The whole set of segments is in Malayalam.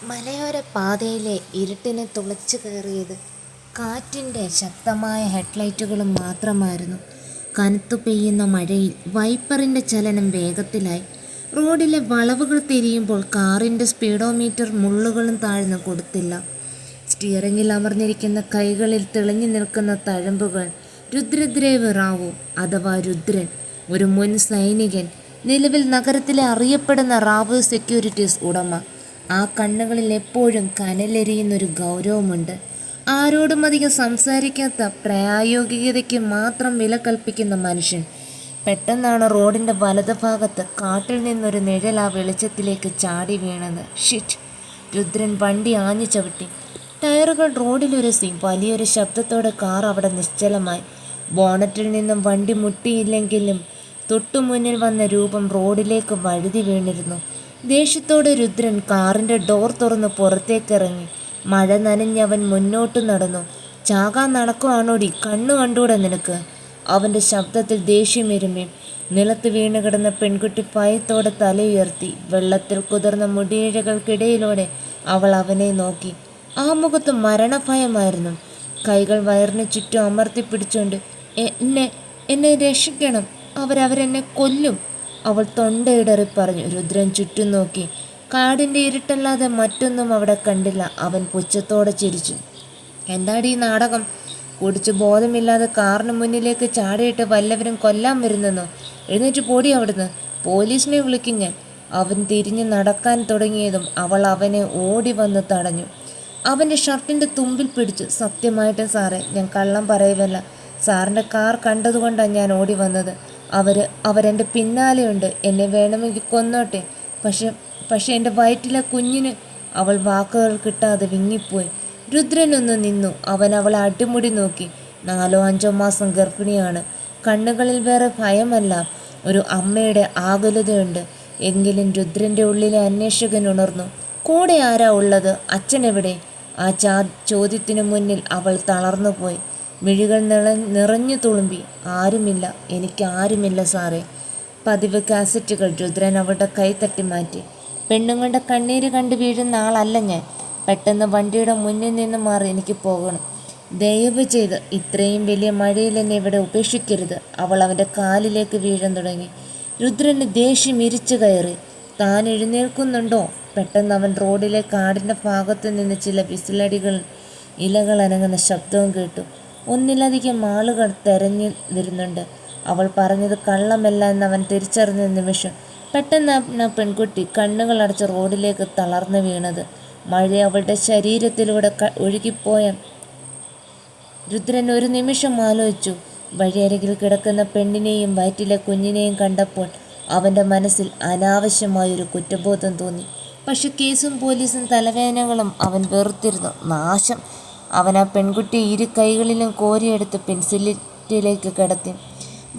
മലയോര പാതയിലെ ഇരുട്ടിനെ തുളച്ചു കയറിയത് കാറ്റിൻ്റെ ശക്തമായ ഹെഡ്ലൈറ്റുകളും മാത്രമായിരുന്നു. കനത്തു പെയ്യുന്ന മഴയിൽ വൈപ്പറിൻ്റെ ചലനം വേഗത്തിലായി. റോഡിലെ വളവുകൾ തിരിയുമ്പോൾ കാറിൻ്റെ സ്പീഡോമീറ്റർ മുള്ളുകളും താഴ്ന്നു കൊടുത്തില്ല. സ്റ്റിയറിങ്ങിൽ അമർന്നിരിക്കുന്ന കൈകളിൽ തെളിഞ്ഞു നിൽക്കുന്ന തഴമ്പുകൾ. രുദ്രദേവ് റാവു അഥവാ രുദ്രൻ, ഒരു മുൻ സൈനികൻ, നിലവിൽ നഗരത്തിലെ അറിയപ്പെടുന്ന റാവു സെക്യൂരിറ്റീസ് ഉടമ. ആ കണ്ണുകളിൽ എപ്പോഴും കനലെരിയുന്നൊരു ഗൗരവമുണ്ട്. ആരോടും അധികം സംസാരിക്കാത്ത, പ്രായോഗികതയ്ക്ക് മാത്രം വില കൽപ്പിക്കുന്ന മനുഷ്യൻ. പെട്ടെന്നാണ് റോഡിൻ്റെ വലതുഭാഗത്ത് കാട്ടിൽ നിന്നൊരു നിഴൽ ആ വെളിച്ചത്തിലേക്ക് ചാടി വീണത്. ഷിറ്റ്! രുദ്രൻ വണ്ടി ആഞ്ഞു ചവിട്ടി. ടയറുകൾ റോഡിലുരസി. വലിയൊരു ശബ്ദത്തോടെ കാർ അവിടെ നിശ്ചലമായി. ബോണറ്റിൽ നിന്നും വണ്ടി മുട്ടിയില്ലെങ്കിലും തൊട്ടുമുന്നിൽ വന്ന രൂപം റോഡിലേക്ക് വഴുതി വീണിരുന്നു. ദേഷ്യത്തോടെ രുദ്രൻ കാറിൻ്റെ ഡോർ തുറന്ന് പുറത്തേക്കിറങ്ങി. മഴ നനഞ്ഞവൻ മുന്നോട്ട് നടന്നു. ചാകാൻ നടക്കുവാണോടി, കണ്ണു കണ്ടൂടെ നിനക്ക്? അവൻ്റെ ശബ്ദത്തിൽ ദേഷ്യമിരുമി. നിലത്ത് വീണ് കിടന്ന പെൺകുട്ടി ഭയത്തോടെ തലയുയർത്തി. വെള്ളത്തിൽ കുതിർന്ന മുടിയിഴകൾക്കിടയിലൂടെ അവൾ അവനെ നോക്കി. ആ മുഖത്ത് മരണഭയമായിരുന്നു. കൈകൾ വയറിന് ചുറ്റും അമർത്തിപ്പിടിച്ചുകൊണ്ട് എന്നെ എന്നെ രക്ഷിക്കണം, അവരെന്നെ കൊല്ലും, അവൾ തൊണ്ടയിടറി പറഞ്ഞു. രുദ്രൻ ചുറ്റും നോക്കി. കാടിൻ്റെ ഇരുട്ടല്ലാതെ മറ്റൊന്നും അവിടെ കണ്ടില്ല. അവൻ പുച്ഛത്തോടെ ചിരിച്ചു. എന്താടി ഈ നാടകം? കുടിച്ച് ബോധമില്ലാതെ കാറിന് മുന്നിലേക്ക് ചാടിയിട്ട് വല്ലവരും കൊല്ലാൻ വരുന്നെന്നോ? എഴുന്നേറ്റ് പോടി അവിടുന്ന്, പോലീസിനെ വിളിക്കും ഞാൻ. അവൻ തിരിഞ്ഞ് നടക്കാൻ തുടങ്ങിയതും അവൾ അവനെ ഓടി വന്ന് തടഞ്ഞു. അവൻ്റെ ഷർട്ടിൻ്റെ തുമ്പിൽ പിടിച്ചു. സത്യമായിട്ടും സാറേ, ഞാൻ കള്ളം പറയുവല്ല. സാറിൻ്റെ കാർ കണ്ടതുകൊണ്ടാണ് ഞാൻ ഓടി വന്നത്. അവരെൻ്റെ പിന്നാലെയുണ്ട്. എന്നെ വേണമെങ്കിൽ കൊന്നോട്ടെ. പക്ഷേ എൻ്റെ വയറ്റിലെ കുഞ്ഞിന്. അവൾ വാക്കുകൾ കിട്ടാതെ വിങ്ങിപ്പോയി. രുദ്രനൊന്ന് നിന്നു. അവൻ അവളെ അടിമുടി നോക്കി. 4-5 മാസം ഗർഭിണിയാണ്. കണ്ണുകളിൽ വേറെ ഭയമല്ല, ഒരു അമ്മയുടെ ആകുലതയുണ്ട്. എങ്കിലും രുദ്രൻ്റെ ഉള്ളിലെ അന്വേഷകൻ ഉണർന്നു. കൂടെ ആരാ ഉള്ളത്? അച്ഛനെവിടെ? ആ ചോദ്യത്തിനു മുന്നിൽ അവൾ തളർന്നുപോയി. മിഴികൾ നിറഞ്ഞു തുളുമ്പി. ആരുമില്ല, എനിക്ക് ആരുമില്ല സാറേ. പതിവ് കാസറ്റുകൾ രുദ്രൻ അവളുടെ കൈ തട്ടി മാറ്റി. പെണ്ണുങ്ങളുടെ കണ്ണീര് കണ്ട് വീഴുന്ന ആളല്ല ഞാൻ. പെട്ടെന്ന് വണ്ടിയുടെ മുന്നിൽ നിന്ന് മാറി, എനിക്ക് പോകണം. ദയവ് ചെയ്ത് ഇത്രയും വലിയ മഴയിൽ എന്നെ ഇവിടെ ഉപേക്ഷിക്കരുത്. അവൾ അവൻ്റെ കാലിലേക്ക് വീഴാൻ തുടങ്ങി. രുദ്രന് ദേഷ്യം ഇരിച്ചു കയറി. താൻ എഴുന്നേൽക്കുന്നുണ്ടോ? പെട്ടെന്ന് അവൻ റോഡിലെ കാടിൻ്റെ ഭാഗത്തു നിന്ന് ചില വിസിലടികൾ, ഇലകൾ അനങ്ങുന്ന ശബ്ദവും കേട്ടു. ഒന്നിലധികം ആളുകൾ തെരഞ്ഞു വരുന്നുണ്ട്. അവൾ പറഞ്ഞത് കള്ളമല്ല എന്നവൻ തിരിച്ചറിഞ്ഞ നിമിഷം പെട്ടെന്ന് ആ പെൺകുട്ടി കണ്ണുകൾ അടച്ച് റോഡിലേക്ക് തളർന്നു വീണത്. മഴ അവളുടെ ശരീരത്തിലൂടെ ഒഴുകിപ്പോയ രുദ്രൻ ഒരു നിമിഷം ആലോചിച്ചു. വഴിയരികിൽ കിടക്കുന്ന പെണ്ണിനെയും വയറ്റിലെ കുഞ്ഞിനെയും കണ്ടപ്പോൾ അവൻ്റെ മനസ്സിൽ അനാവശ്യമായൊരു കുറ്റബോധം തോന്നി. പക്ഷെ കേസും പോലീസും തലവേദനകളും അവൻ വെറുത്തിരുന്നു. നാശം! അവൻ ആ പെൺകുട്ടിയെ ഇരു കൈകളിലും കോരിയെടുത്ത് പെൻസിലിലേക്ക് കിടത്തി.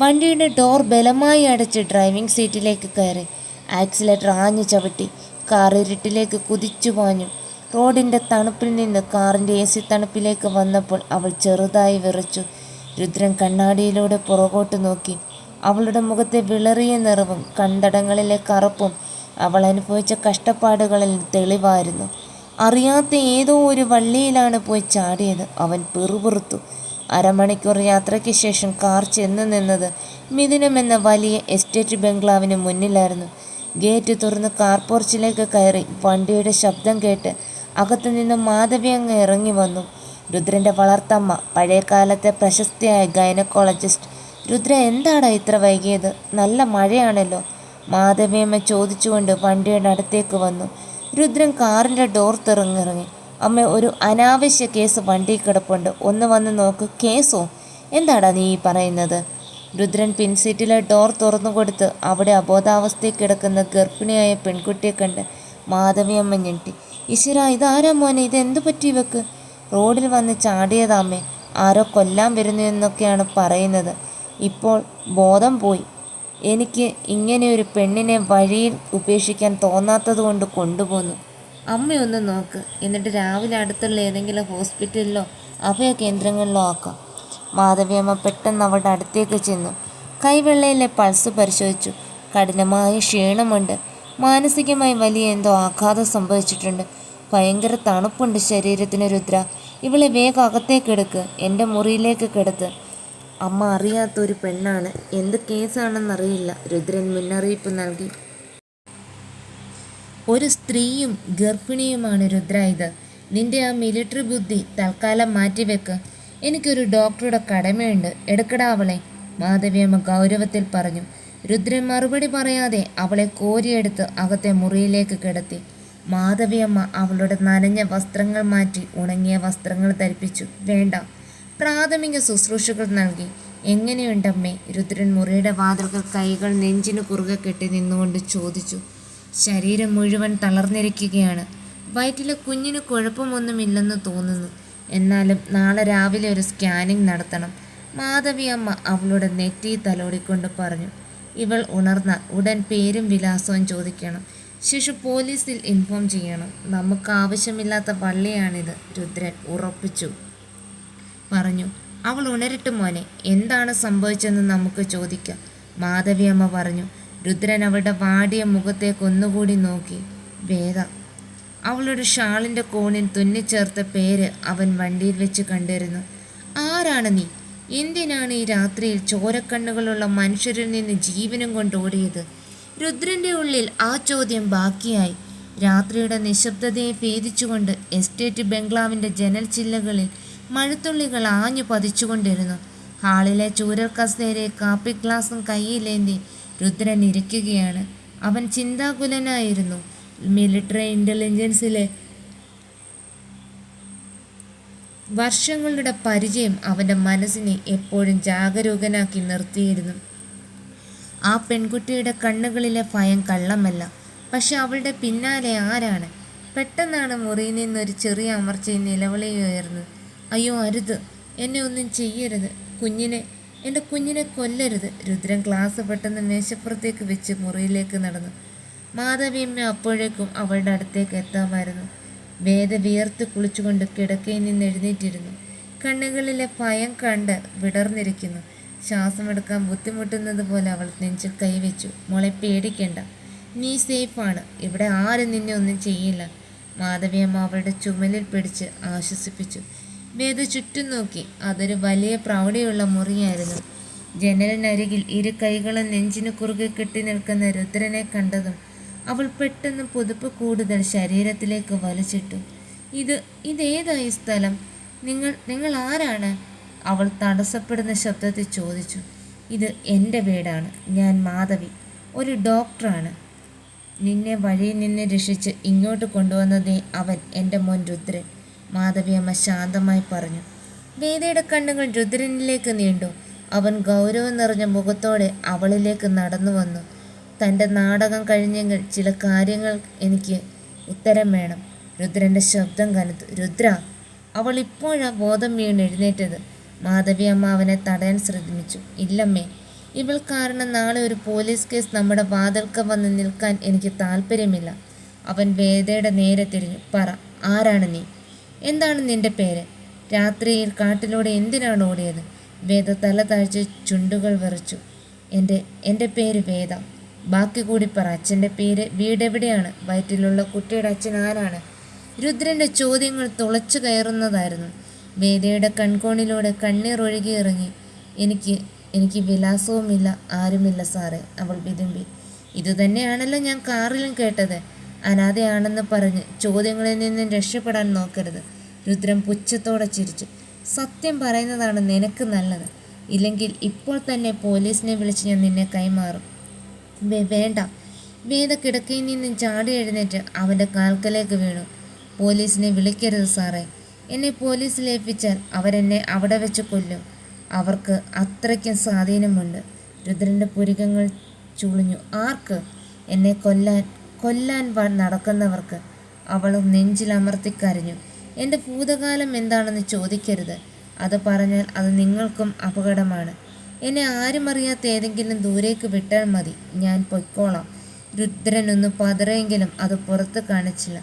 വണ്ടിയുടെ ഡോർ ബലമായി അടച്ച് ഡ്രൈവിംഗ് സീറ്റിലേക്ക് കയറി. ആക്സിലേറ്റർ ആഞ്ഞു ചവിട്ടി. കാർ ഇരുട്ടിലേക്ക് കുതിച്ചു പാഞ്ഞു. റോഡിൻ്റെ തണുപ്പിൽ നിന്ന് കാറിൻ്റെ AC തണുപ്പിലേക്ക് വന്നപ്പോൾ അവൾ ചെറുതായി വിറച്ചു. രുദ്രൻ കണ്ണാടിയിലൂടെ പുറകോട്ട് നോക്കി. അവളുടെ മുഖത്തെ വിളറിയ നിറവും കണ്ടടങ്ങളിലെ കറുപ്പും അവൾ അനുഭവിച്ച കഷ്ടപ്പാടുകളിൽ തെളിവായിരുന്നു. അറിയാത്ത ഏതോ ഒരു വള്ളിയിലാണ് പോയി ചാടിയത്. അവൻ പിറുപിറുത്തു. അരമണിക്കൂർ യാത്രയ്ക്ക് ശേഷം കാർ ചെന്ന് നിന്നത് മിഥുനം എന്ന വലിയ എസ്റ്റേറ്റ് ബംഗ്ലാവിന് മുന്നിലായിരുന്നു. ഗേറ്റ് തുറന്ന് കാർ പോർച്ചിലേക്ക് കയറി. വണ്ടിയുടെ ശബ്ദം കേട്ട് അകത്തുനിന്ന് മാധവി അങ്ങ് ഇറങ്ങി വന്നു. രുദ്രൻ്റെ വളർത്തമ്മ, പഴയകാലത്തെ പ്രശസ്തിയായ ഗൈനക്കോളജിസ്റ്റ്. രുദ്ര, എന്താടാ ഇത്ര വൈകിയത്? നല്ല മഴയാണല്ലോ. മാധവിയമ്മ ചോദിച്ചുകൊണ്ട് വണ്ടിയുടെ അടുത്തേക്ക് വന്നു. രുദ്രൻ കാറിൻ്റെ ഡോർ തുറന്നിറങ്ങി. അമ്മ, ഒരു അനാവശ്യ കേസ് വണ്ടി കിടപ്പുണ്ട്, ഒന്ന് വന്ന് നോക്ക്. കേസോ? എന്താടാ നീ പറയുന്നത്? രുദ്രൻ പിൻസീറ്റിലെ ഡോർ തുറന്നു കൊടുത്ത് അവിടെ അബോധാവസ്ഥയിൽ കിടക്കുന്ന ഗർഭിണിയായ പെൺകുട്ടിയെ കണ്ട് മാധവിയമ്മ ഞെട്ടി. ഈശ്വര, ഇതാരാ മോനെ? ഇതെന്തു പറ്റി ഇവക്ക്? റോഡിൽ വന്ന് ചാടിയതാമ്മേ. ആരോ കൊല്ലാൻ വരുന്നു എന്നൊക്കെയാണ് പറയുന്നത്. ഇപ്പോൾ ബോധം പോയി. എനിക്ക് ഇങ്ങനെയൊരു പെണ്ണിനെ വഴിയിൽ ഉപേക്ഷിക്കാൻ തോന്നാത്തത് കൊണ്ട് കൊണ്ടുപോന്നു. അമ്മയൊന്ന് നോക്ക്, എന്നിട്ട് രാവിലെ അടുത്തുള്ള ഏതെങ്കിലും ഹോസ്പിറ്റലിലോ അഭയ കേന്ദ്രങ്ങളിലോ ആക്കാം. മാധവിയമ്മ പെട്ടെന്ന് അവളുടെ അടുത്തേക്ക് ചെന്നു. കൈവെള്ളയിലെ പൾസ് പരിശോധിച്ചു. കഠിനമായ ക്ഷീണമുണ്ട്. മാനസികമായി വലിയ എന്തോ ആഘാതം സംഭവിച്ചിട്ടുണ്ട്. ഭയങ്കര തണുപ്പുണ്ട് ശരീരത്തിന് രുദ്ര. ഇവളെ വേഗം അകത്തേക്കെടുക്ക്, എൻ്റെ മുറിയിലേക്ക് കിടത്ത്. അമ്മ അറിയാത്തൊരു പെണ്ണാണ്, എന്ത് കേസാണെന്നറിയില്ല, രുദ്രൻ മുന്നറിയിപ്പ് നൽകി. ഒരു സ്ത്രീയും ഗർഭിണിയുമാണ് രുദ്ര ഇത്. നിന്റെ ആ മിലിറ്ററി ബുദ്ധി തൽക്കാലം മാറ്റിവെക്ക്. എനിക്കൊരു ഡോക്ടറുടെ കടമയുണ്ട്, എടുക്കടാ അവളെ, മാധവിയമ്മ ഗൗരവത്തിൽ പറഞ്ഞു. രുദ്രൻ മറുപടി പറയാതെ അവളെ കോരിയെടുത്ത് അകത്തെ മുറിയിലേക്ക് കിടത്തി. മാധവിയമ്മ അവളുടെ നനഞ്ഞ വസ്ത്രങ്ങൾ മാറ്റി ഉണങ്ങിയ വസ്ത്രങ്ങൾ ധരിപ്പിച്ചു. വേണ്ട, പ്രാഥമിക ശുശ്രൂഷകൾ നൽകി. എങ്ങനെയുണ്ടമ്മേ? രുദ്രൻ മുറിയുടെ വാതിൽക്കൽ കൈകൾ നെഞ്ചിന് കുറുകെ കെട്ടി നിന്നുകൊണ്ട് ചോദിച്ചു. ശരീരം മുഴുവൻ തളർന്നിരിക്കുകയാണ്. വയറ്റിലെ കുഞ്ഞിന് കുഴപ്പമൊന്നുമില്ലെന്ന് തോന്നുന്നു. എന്നാലും നാളെ രാവിലെ ഒരു സ്കാനിംഗ് നടത്തണം, മാധവിയമ്മ അവളുടെ നെറ്റി തലോടിക്കൊണ്ട് പറഞ്ഞു. ഇവൾ ഉണർന്ന ഉടൻ പേരും വിലാസവും ചോദിക്കണം. ശേഷം പോലീസിൽ ഇൻഫോം ചെയ്യണം. നമുക്ക് ആവശ്യമില്ലാത്ത വള്ളിയാണിത്, രുദ്രൻ ഉറപ്പിച്ചു പറഞ്ഞു. അവൾ ഉണരട്ടെ മോനെ, എന്താണ് സംഭവിച്ചതെന്ന് നമുക്ക് ചോദിക്കാം, മാധവിയമ്മ പറഞ്ഞു. രുദ്രൻ അവളുടെ വാടിയ മുഖത്തേക്ക് ഒന്നുകൂടി നോക്കി. വേദ. അവളുടെ ഷാളിൻ്റെ കോണിൽ തുന്നിച്ചേർത്ത പേര് അവൻ വണ്ടിയിൽ വെച്ച് കണ്ടിരുന്നു. ആരാണ് നീ? എന്തിനാണ് ഈ രാത്രിയിൽ ചോരക്കണ്ണുകളുള്ള മനുഷ്യരിൽ നിന്ന് ജീവനും കൊണ്ട് ഓടിയത്? രുദ്രൻ്റെ ഉള്ളിൽ ആ ചോദ്യം ബാക്കിയായി. രാത്രിയുടെ നിശബ്ദതയെ ഭേദിച്ചുകൊണ്ട് എസ്റ്റേറ്റ് ബംഗ്ലാവിൻ്റെ ജനൽ ചില്ലകളിൽ മഴത്തുള്ളികൾ ആഞ്ഞു പതിച്ചുകൊണ്ടിരുന്നു. ഹാളിലെ ചൂരൽ കസേരയിൽ കാപ്പി ഗ്ലാസും കയ്യിലേന്തി രുദ്രൻ ഇരിക്കുകയാണ്. അവൻ ചിന്താകുലനായിരുന്നു. മിലിറ്ററി ഇൻ്റലിജൻസിലെ വർഷങ്ങളുടെ പരിചയം അവൻ്റെ മനസ്സിനെ എപ്പോഴും ജാഗരൂകനാക്കി നിർത്തിയിരുന്നു. ആ പെൺകുട്ടിയുടെ കണ്ണുകളിലെ ഭയം കള്ളമല്ല. പക്ഷെ അവളുടെ പിന്നാലെ ആരാണ്? പെട്ടെന്നാണ് മുറിയിൽ നിന്നൊരു ചെറിയ അമർച്ചയും നിലവിളിയുയർന്നു. അയ്യോ അരുത്, എന്നെ ഒന്നും ചെയ്യരുത്, എൻ്റെ കുഞ്ഞിനെ കൊല്ലരുത്. രുദ്രൻ ഗ്ലാസ് പെട്ടെന്ന് മേശപ്പുറത്തേക്ക് വെച്ച് മുറിയിലേക്ക് നടന്നു. മാധവിയമ്മ അപ്പോഴേക്കും അവളുടെ അടുത്തേക്ക് എത്താമായിരുന്നു. വേദ വിയർത്ത് കുളിച്ചുകൊണ്ട് കിടക്കയിൽ നിന്ന് എഴുന്നേറ്റിരുന്നു. കണ്ണുകളിലെ ഭയം കണ്ട് വിടർന്നിരിക്കുന്നു. ശ്വാസമെടുക്കാൻ ബുദ്ധിമുട്ടുന്നത് പോലെ അവൾ നെഞ്ചിൽ കൈവച്ചു. മോളെ പേടിക്കേണ്ട, നീ സേഫാണ്, ഇവിടെ ആരും നിന്നെ ഒന്നും ചെയ്യില്ല, മാധവിയമ്മ അവളുടെ ചുമലിൽ പിടിച്ച് ആശ്വസിപ്പിച്ചു. വേദ ചുറ്റും നോക്കി. അതൊരു വലിയ പ്രൗഢിയുള്ള മുറിയായിരുന്നു. ജനലിനരികിൽ ഇരു കൈകളും നെഞ്ചിന് കുറുകെ കെട്ടി നിൽക്കുന്ന രുദ്രനെ കണ്ടതും അവൾ പെട്ടെന്ന് പുതുപ്പ് കൂടുതൽ ശരീരത്തിലേക്ക് വലിച്ചിട്ടു. ഇതേതായി സ്ഥലം? നിങ്ങൾ ആരാണ്? അവൾ തടസ്സപ്പെടുന്ന ശബ്ദത്തിൽ ചോദിച്ചു. ഇത് എൻ്റെ വീടാണ്, ഞാൻ മാധവി, ഒരു ഡോക്ടറാണ്. നിന്നെ വഴിയിൽ നിന്ന് രക്ഷിച്ച് ഇങ്ങോട്ട് കൊണ്ടുവന്നതേ അവൻ, എൻ്റെ മോൻ രുദ്രൻ, മാധവിയമ്മ ശാന്തമായി പറഞ്ഞു. വേദയുടെ കണ്ണുകൾ രുദ്രനിലേക്ക് നീണ്ടു. അവൻ ഗൗരവം നിറഞ്ഞ മുഖത്തോടെ അവളിലേക്ക് നടന്നു വന്നു. തൻ്റെ നാടകം കഴിഞ്ഞെങ്കിൽ ചില കാര്യങ്ങൾ എനിക്ക് ഉത്തരം വേണം. രുദ്രൻ്റെ ശബ്ദം കനത്തു. രുദ്ര. അവൾ ഇപ്പോഴാ ബോധം വീണ് എഴുന്നേറ്റത്. മാധവിയമ്മ അവനെ തടയാൻ ശ്രമിച്ചു. ഇല്ലമ്മേ, ഇവൾ കാരണം നാളെ ഒരു പോലീസ് കേസ് നമ്മുടെ വാതിൽക്ക വന്ന് നിൽക്കാൻ എനിക്ക് താല്പര്യമില്ല. അവൻ വേദയുടെ നേരെ തിരിഞ്ഞു. പറ, ആരാണ് നീ? എന്താണ് നിന്റെ പേര്? രാത്രിയിൽ കാട്ടിലൂടെ എന്തിനാണ് ഓടിയത്? വേദ തല താഴ്ച ചുണ്ടുകൾ വിറച്ചു. എൻ്റെ പേര് വേദ. ബാക്കി കൂടി പറ. അച്ഛൻ്റെ പേര്, വീടെവിടെയാണ്, വയറ്റിലുള്ള കുട്ടിയുടെ അച്ഛൻ ആരാണ്? രുദ്രൻ്റെ ചോദ്യങ്ങൾ തുളച്ചു കയറുന്നതായിരുന്നു. വേദയുടെ കൺകോണിലൂടെ കണ്ണീർ ഒഴുകിയിറങ്ങി. എനിക്ക് വിലാസവുമില്ല, ആരുമില്ല സാറേ, അവൾ വിതുമ്പി. ഇതുതന്നെയാണല്ലോ ഞാൻ കാറിലും കേട്ടത്. അനാഥയാണെന്ന് പറഞ്ഞ് ചോദ്യങ്ങളിൽ നിന്നും രക്ഷപ്പെടാൻ നോക്കരുത്. രുദ്രൻ പുച്ഛത്തോടെ ചിരിച്ചു. സത്യം പറയുന്നതാണ് നിനക്ക് നല്ലത്. ഇല്ലെങ്കിൽ ഇപ്പോൾ തന്നെ പോലീസിനെ വിളിച്ച് ഞാൻ നിന്നെ കൈമാറും. വേണ്ട. വേദ കിടക്കയിൽ നിന്നും ചാടി എഴുന്നേറ്റ് അവൻ്റെ കാൽക്കലേക്ക് വീണു. പോലീസിനെ വിളിക്കരുത് സാറേ. എന്നെ പോലീസിൽ ഏൽപ്പിച്ചാൽ അവരെന്നെ അവിടെ വെച്ച് കൊല്ലും. അവർക്ക് അത്രയ്ക്കും സ്വാധീനമുണ്ട്. രുദ്രൻ്റെ പുരികങ്ങൾ ചുളിഞ്ഞു. ആർക്ക്? എന്നെ കൊല്ലാൻ നടക്കുന്നവർക്ക്. അവൾ നെഞ്ചിലമർത്തിക്കരഞ്ഞു. എൻ്റെ ഭൂതകാലം എന്താണെന്ന് ചോദിക്കരുത്. അത് പറഞ്ഞാൽ അത് നിങ്ങൾക്കും അപകടമാണ്. എന്നെ ആരും അറിയാത്ത ഏതെങ്കിലും ദൂരേക്ക് വിട്ടാൽ മതി, ഞാൻ പൊയ്ക്കോളാം. രുദ്രനൊന്ന് പതറിയെങ്കിലും അത് പുറത്ത് കാണിച്ചില്ല.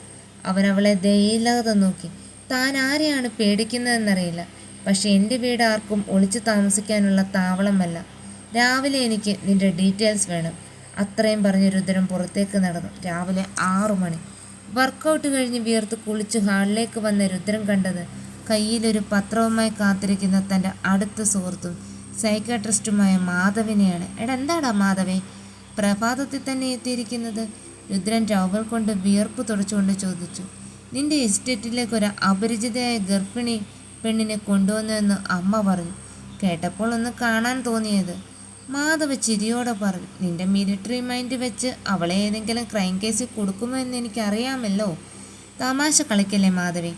അവൻ അവളെ ദയയില്ലാതെ നോക്കി. താൻ ആരെയാണ് പേടിക്കുന്നതെന്നറിയില്ല, പക്ഷെ എൻ്റെ വീട് ആർക്കും ഒളിച്ചു താമസിക്കാനുള്ള താവളമല്ല. രാവിലെ എനിക്ക് നിൻ്റെ ഡീറ്റെയിൽസ് വേണം. അത്രയും പറഞ്ഞ് രുദ്രൻ പുറത്തേക്ക് നടന്നു. രാവിലെ 6 മണി. വർക്കൗട്ട് കഴിഞ്ഞ് വിയർത്ത് കുളിച്ച് ഹാളിലേക്ക് വന്ന രുദ്രൻ കണ്ടത് കയ്യിലൊരു പത്രവുമായി കാത്തിരിക്കുന്ന തൻ്റെ അടുത്ത സുഹൃത്തും സൈക്കാട്രിസ്റ്റുമായ മാധവിനെയാണ്. എടാ എന്താടാ മാധവേ, പ്രഭാതത്തിൽ തന്നെ എത്തിയിരിക്കുന്നത്? രുദ്രൻ ടവൽ കൊണ്ട് വിയർപ്പ് തുടച്ചുകൊണ്ട് ചോദിച്ചു. നിന്റെ എസ്റ്റേറ്റിലേക്ക് ഒരു അപരിചിതയായ ഗർഭിണി പെണ്ണിനെ കൊണ്ടുവന്നുവെന്ന് അമ്മ പറഞ്ഞു. കേട്ടപ്പോൾ ഒന്ന് കാണാൻ തോന്നിയത്. മാധവ് ചിരിയോടെ പറഞ്ഞു. നിന്റെ മിലിറ്ററി മൈൻഡ് വെച്ച് അവളെ ഏതെങ്കിലും ക്രൈം കേസിൽ കൊടുക്കുമോ എന്ന് എനിക്കറിയാമല്ലോ. തമാശ കളിക്കല്ലേ മാധവി.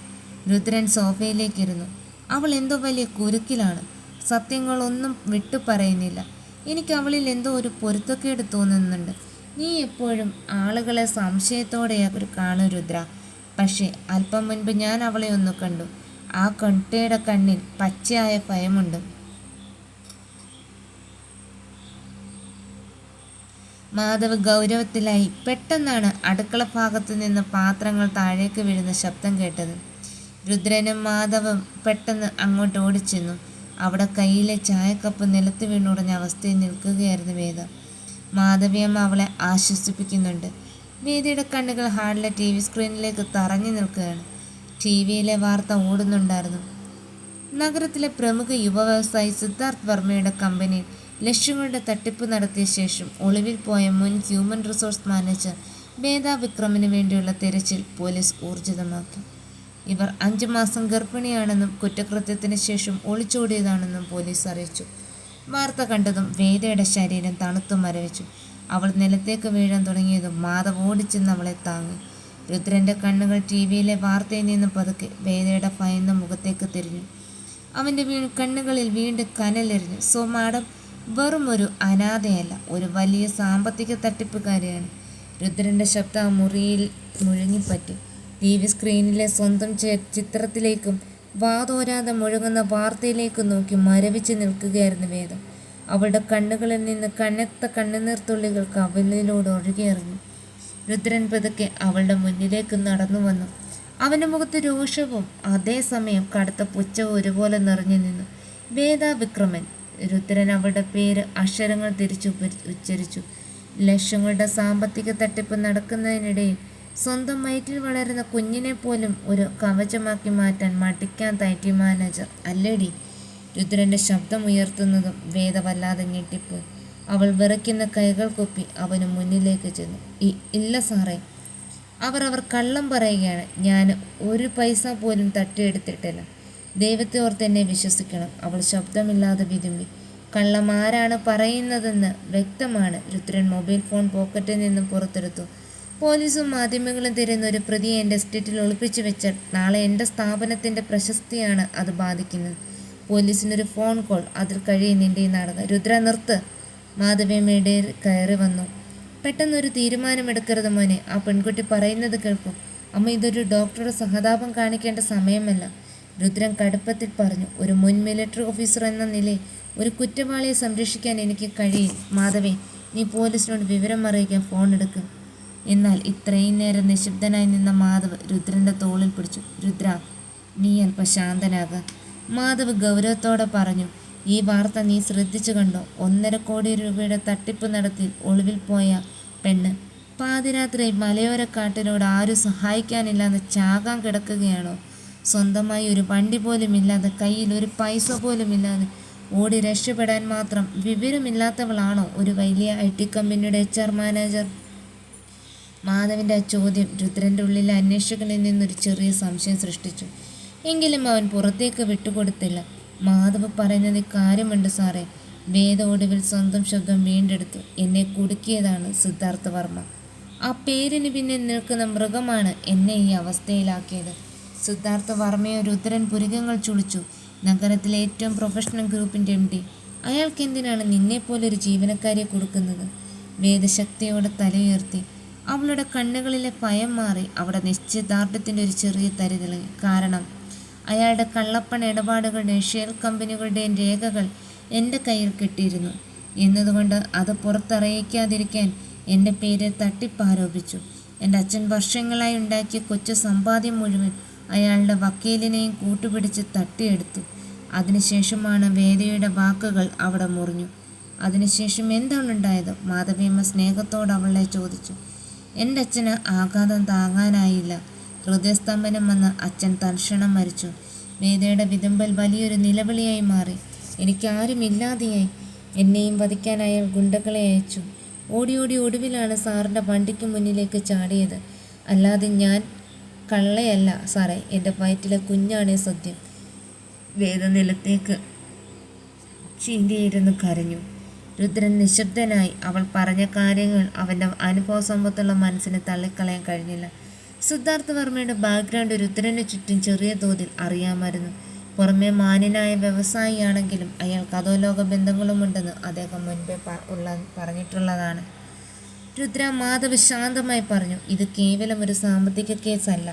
രുദ്രൻ സോഫയിലേക്കിരുന്നു. അവൾ എന്തോ വലിയ കുരുക്കിലാണ്. സത്യങ്ങളൊന്നും വിട്ടു പറയുന്നില്ല. എനിക്ക് അവളിൽ എന്തോ ഒരു പൊരുത്തക്കേട് തോന്നുന്നുണ്ട്. നീ എപ്പോഴും ആളുകളെ സംശയത്തോടെയാണ് കാണൂ രുദ്ര. പക്ഷേ അല്പം മുൻപ് ഞാൻ അവളെ ഒന്ന് കണ്ടു. ആ കുട്ടിയുടെ കണ്ണിൽ പച്ചയായ ഭയമുണ്ട്. മാധവ് ഗൗരവത്തിലായി. പെട്ടെന്നാണ് അടുക്കള ഭാഗത്തു നിന്ന് പാത്രങ്ങൾ താഴേക്ക് വീഴുന്ന ശബ്ദം കേട്ടത്. രുദ്രനും മാധവും പെട്ടെന്ന് അങ്ങോട്ട് ഓടിച്ചെന്നു. അവിടെ കയ്യിലെ ചായക്കപ്പ് നിലത്ത് വീണുടഞ്ഞ അവസ്ഥയിൽ നിൽക്കുകയായിരുന്നു വേദ. മാധവിയമ്മ അവളെ ആശ്വസിപ്പിക്കുന്നുണ്ട്. വേദിയുടെ കണ്ണുകൾ ഹാളിലെ TV സ്ക്രീനിലേക്ക് തറഞ്ഞു നിൽക്കുകയാണ്. TVയിലെ വാർത്ത ഓടുന്നുണ്ടായിരുന്നു. നഗരത്തിലെ പ്രമുഖ യുവ വ്യവസായി സിദ്ധാർത്ഥ് വർമ്മയുടെ കമ്പനിയിൽ ലക്ഷങ്ങളുടെ തട്ടിപ്പ് നടത്തിയ ശേഷം ഒളിവിൽ പോയ മുൻ ഹ്യൂമൻ റിസോഴ്സ് മാനേജർ വേദ വിക്രമിന് വേണ്ടിയുള്ള തിരച്ചിൽ പോലീസ് ഊർജിതമാക്കി. ഇവർ 5 മാസം ഗർഭിണിയാണെന്നും കുറ്റകൃത്യത്തിന് ശേഷം ഒളിച്ചോടിയതാണെന്നും പോലീസ് അറിയിച്ചു. വാർത്ത കണ്ടതും വേദയുടെ ശരീരം തണുത്തു മരവിച്ചു. അവൾ നിലത്തേക്ക് വീഴാൻ തുടങ്ങിയതും മാധവ് ഓടിച്ചെന്ന് അവളെ താങ്ങി. രുദ്രൻ്റെ കണ്ണുകൾ TVയിലെ വാർത്തയിൽ നിന്ന് പതുക്കെ വേദയുടെ ഭയന്ന മുഖത്തേക്ക് തിരിഞ്ഞു. അവൻ്റെ കണ്ണുകളിൽ വീണ്ടും കനലെറിഞ്ഞു. സോ മാഡം വെറും ഒരു അനാഥയല്ല, ഒരു വലിയ സാമ്പത്തിക തട്ടിപ്പുകാരിയാണ്. രുദ്രൻ്റെ ശബ്ദം ആ മുറിയിൽ മുഴുങ്ങിപ്പറ്റി. TV സ്ക്രീനിലെ സ്വന്തം ചിത്രത്തിലേക്കും വാതോരാതെ മുഴങ്ങുന്ന വാർത്തയിലേക്കും നോക്കി മരവിച്ച് നിൽക്കുകയായിരുന്നു വേദ. അവളുടെ കണ്ണുകളിൽ നിന്ന് കനത്ത കണ്ണുനീർത്തുള്ളികൾ കവിളിലൂടെ ഒഴുകിയെറിഞ്ഞു. രുദ്രൻ പതുക്കെ അവളുടെ മുന്നിലേക്ക് നടന്നു വന്നു. അവൻ്റെ മുഖത്ത് രോഷവും അതേസമയം കടുത്ത പുച്ഛവും ഒരുപോലെ നിറഞ്ഞു നിന്നു. വേദ വിക്രമൻ. രുദ്രൻ അവളുടെ പേര് അക്ഷരങ്ങൾ തിരിച്ചു ഉച്ചരിച്ചു. ലക്ഷങ്ങളുടെ സാമ്പത്തിക തട്ടിപ്പ് നടക്കുന്നതിനിടയിൽ സ്വന്തം വയറ്റിൽ വളരുന്ന കുഞ്ഞിനെ പോലും ഒരു കവചമാക്കി മാറ്റാൻ മടിക്കാൻ തയ്റ്റി മാനേജർ അല്ലേടി. രുദ്രൻ്റെ ശബ്ദം ഉയർത്തുന്നതും വേദ വല്ലാതെ ഞെട്ടിപ്പോയി. അവൾ വിറയ്ക്കുന്ന കൈകൾ കൊപ്പി അവന് മുന്നിലേക്ക് ചെന്നു. ഇല്ല സാറേ, അവർ കള്ളം പറയുകയാണ്. ഞാൻ ഒരു പൈസ പോലും തട്ടിയെടുത്തിട്ടില്ല. ദൈവത്തെ ഓർത്ത് എന്നെ വിശ്വസിക്കണം. അവൾ ശബ്ദമില്ലാതെ വിതുമ്പി. കള്ളം ആരാണ് പറയുന്നതെന്ന് വ്യക്തമാണ്. രുദ്രൻ മൊബൈൽ ഫോൺ പോക്കറ്റിൽ നിന്നും പുറത്തെടുത്തു. പോലീസും മാധ്യമങ്ങളും തിരയുന്ന ഒരു പ്രതിയെ എൻ്റെ എസ്റ്റേറ്റിൽ ഒളിപ്പിച്ചു വെച്ചാൽ നാളെ എൻ്റെ സ്ഥാപനത്തിൻ്റെ പ്രശസ്തിയാണ് അത് ബാധിക്കുന്നത്. പോലീസിനൊരു ഫോൺ കോൾ, അതിൽ കഴിയുന്നിൻ്റെ ഈ നാടകം. രുദ്ര നിർത്ത്. മാധവിയമ്മയുടെ കയറി വന്നു. പെട്ടെന്നൊരു തീരുമാനമെടുക്കരുത് മോനെ. ആ പെൺകുട്ടി പറയുന്നത് കേൾക്കും. അമ്മ, ഇതൊരു ഡോക്ടറുടെ സഹതാപം കാണിക്കേണ്ട സമയമല്ല. രുദ്രൻ കടുപ്പത്തിൽ പറഞ്ഞു. ഒരു മുൻ മിലിറ്ററി ഓഫീസർ എന്ന നിലയിൽ ഒരു കുറ്റവാളിയെ സംരക്ഷിക്കാൻ എനിക്ക് കഴിയും. മാധവി, നീ പോലീസിനോട് വിവരം അറിയിക്കാൻ ഫോൺ എടുക്കും. എന്നാൽ ഇത്രയും നേരം നിശബ്ദനായി നിന്ന മാധവ് രുദ്രൻ്റെ തോളിൽ പിടിച്ചു. രുദ്ര, നീ അല്പം ശാന്തനാകുക. മാധവ് ഗൗരവത്തോടെ പറഞ്ഞു. ഈ വാർത്ത നീ ശ്രദ്ധിച്ചു കണ്ടോ? 1.5 കോടി രൂപയുടെ തട്ടിപ്പ് നടത്തി ഒളിവിൽ പോയ പെണ്ണ് പാതിരാത്രി മലയോരക്കാട്ടിനോട് ആരും സഹായിക്കാനില്ലാതെ ചാകാൻ കിടക്കുകയാണോ? സ്വന്തമായി ഒരു വണ്ടി പോലും ഇല്ലാതെ, കയ്യിൽ ഒരു പൈസ പോലും ഇല്ലാതെ ഓടി രക്ഷപ്പെടാൻ മാത്രം വിവരമില്ലാത്തവളാണോ ഒരു വലിയ IT കമ്പനിയുടെ HR മാനേജർ? മാധവിൻ്റെ ആ ചോദ്യം രുദ്രൻ്റെ ഉള്ളിലെ അന്വേഷകനിൽ നിന്നൊരു ചെറിയ സംശയം സൃഷ്ടിച്ചു. എങ്കിലും അവൻ പുറത്തേക്ക് വിട്ടുകൊടുത്തില്ല. മാധവ് പറയുന്നത് കാര്യമുണ്ട് സാറേ. വേദ ഒടുവിൽ സ്വന്തം ശബ്ദം വീണ്ടെടുത്തു. എന്നെ കുടുക്കിയതാണ് സിദ്ധാർത്ഥ വർമ്മ. ആ പേരിന് പിന്നിൽ നിൽക്കുന്ന മൃഗമാണ് എന്നെ ഈ അവസ്ഥയിലാക്കിയത്. സിദ്ധാർത്ഥ വർമ്മയോ? രുദ്രൻ പുരികങ്ങൾ ചുളിച്ചു. നഗരത്തിലെ ഏറ്റവും പ്രൊഫഷണൽ ഗ്രൂപ്പിൻ്റെ MD. അയാൾക്ക് എന്തിനാണ് നിന്നെപ്പോലൊരു ജീവനക്കാരിയെ കൊടുക്കുന്നത്? വേദശക്തിയോടെ തലയുയർത്തി. അവളുടെ കണ്ണുകളിലെ ഭയം മാറി. അവിടെ നിശ്ചയദാർഢ്യത്തിൻ്റെ ഒരു ചെറിയ തരി തെളിഞ്ഞു. കാരണം അയാളുടെ കള്ളപ്പണ ഇടപാടുകളുടെയും ഷെയർ കമ്പനികളുടെയും രേഖകൾ എൻ്റെ കയ്യിൽ കിട്ടിയിരുന്നു എന്നതുകൊണ്ട് അത് പുറത്തറിയിക്കാതിരിക്കാൻ എൻ്റെ പേരിൽ തട്ടിപ്പാരോപിച്ചു. എൻ്റെ അച്ഛൻ വർഷങ്ങളായി ഉണ്ടാക്കിയ കൊച്ചു സമ്പാദ്യം മുഴുവൻ അയാളുടെ വക്കീലിനെയും കൂട്ടുപിടിച്ച് തട്ടിയെടുത്തു. അതിനുശേഷമാണ് വേദയുടെ വാക്കുകൾ അവിടെ മുറിഞ്ഞു. അതിനുശേഷം എന്താണ് ഉണ്ടായത്? മാധവിയമ്മ സ്നേഹത്തോട് അവളെ ചോദിച്ചു. എൻ്റെ അച്ഛന് ആഘാതം താങ്ങാനായില്ല. ഹൃദയസ്തംഭനം വന്ന് അച്ഛൻ തൽക്ഷണം മരിച്ചു. വേദയുടെ വിതുമ്പൽ വലിയൊരു നിലവിളിയായി മാറി. എനിക്കാരുമില്ലാതെയായി. എന്നെയും വധിക്കാൻ അയാൾ ഗുണ്ടകളെ അയച്ചു. ഓടി ഓടി ഒടുവിലാണ് സാറിൻ്റെ വണ്ടിക്ക് മുന്നിലേക്ക് ചാടിയത്. അല്ലാതെ ഞാൻ കള്ളയല്ല സാറേ, എൻ്റെ വയറ്റിലെ കുഞ്ഞാണേ സത്യം. വേദ നിലത്തേക്ക് ചീന്തിയിരുന്നു കരഞ്ഞു. രുദ്രൻ നിശബ്ദനായി. അവൾ പറഞ്ഞ കാര്യങ്ങൾ അവൻ്റെ അനുഭവസമ്പത്തുള്ള മനസ്സിന് തള്ളിക്കളയാൻ കഴിഞ്ഞില്ല. സിദ്ധാർത്ഥ വർമ്മയുടെ ബാക്ക്ഗ്രൗണ്ട് രുദ്രന് ചുറ്റും ചെറിയ തോതിൽ അറിയാമായിരുന്നു. പുറമെ മാന്യനായ വ്യവസായിയാണെങ്കിലും അയാൾക്ക് അധോലോക ബന്ധങ്ങളുമുണ്ടെന്ന് അദ്ദേഹം മുൻപേ പറഞ്ഞിട്ടുള്ളതാണ്. രുദ്ര, മാധവ് ശാന്തമായി പറഞ്ഞു. ഇത് കേവലം ഒരു സാമ്പത്തിക കേസല്ല.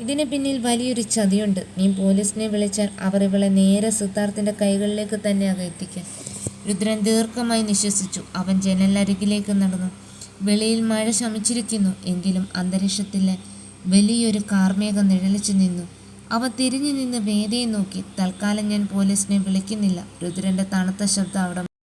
ഇതിന് പിന്നിൽ വലിയൊരു ചതിയുണ്ട്. നീ പോലീസിനെ വിളിച്ചാൽ അവർ ഇവളെ നേരെ സിദ്ധാർത്ഥിൻ്റെ കൈകളിലേക്ക് തന്നെ എത്തിക്കും. രുദ്രൻ ദീർഘമായി നിശ്വസിച്ചു. അവൻ ജനലരികിലേക്ക് നടന്നു. വെളിയിൽ മഴ ശമിച്ചിരിക്കുന്നു. എങ്കിലും അന്തരീക്ഷത്തിലെ വലിയൊരു കാർമേഘം നിഴലിച്ചു നിന്നു. അവ തിരിഞ്ഞു നിന്ന് വേദയെ നോക്കി. തൽക്കാലം ഞാൻ പോലീസിനെ വിളിക്കുന്നില്ല. രുദ്രൻ്റെ തണുത്ത ശബ്ദം അവിടെ